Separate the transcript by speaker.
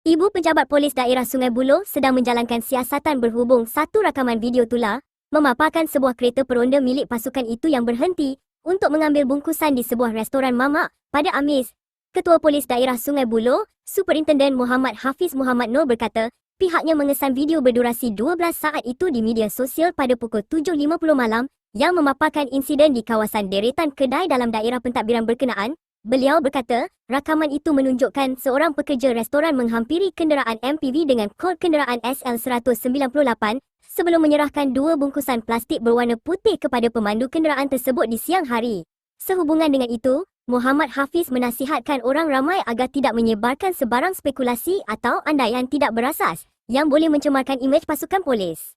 Speaker 1: Ibu Pejabat Polis Daerah Sungai Buloh sedang menjalankan siasatan berhubung satu rakaman video tular memaparkan sebuah kereta peronda milik pasukan itu yang berhenti untuk mengambil bungkusan di sebuah restoran mamak pada Amis. Ketua Polis Daerah Sungai Buloh, Superintenden Muhammad Hafiz Muhammad Nur berkata, pihaknya mengesan video berdurasi 12 saat itu di media sosial pada pukul 7.50 malam yang memaparkan insiden di kawasan deretan kedai dalam daerah pentadbiran berkenaan. Beliau berkata, rakaman itu menunjukkan seorang pekerja restoran menghampiri kenderaan MPV dengan kod kenderaan SL198 sebelum menyerahkan dua bungkusan plastik berwarna putih kepada pemandu kenderaan tersebut di siang hari. Sehubungan dengan itu, Muhammad Hafiz menasihatkan orang ramai agar tidak menyebarkan sebarang spekulasi atau andaian tidak berasas yang boleh mencemarkan imej pasukan polis.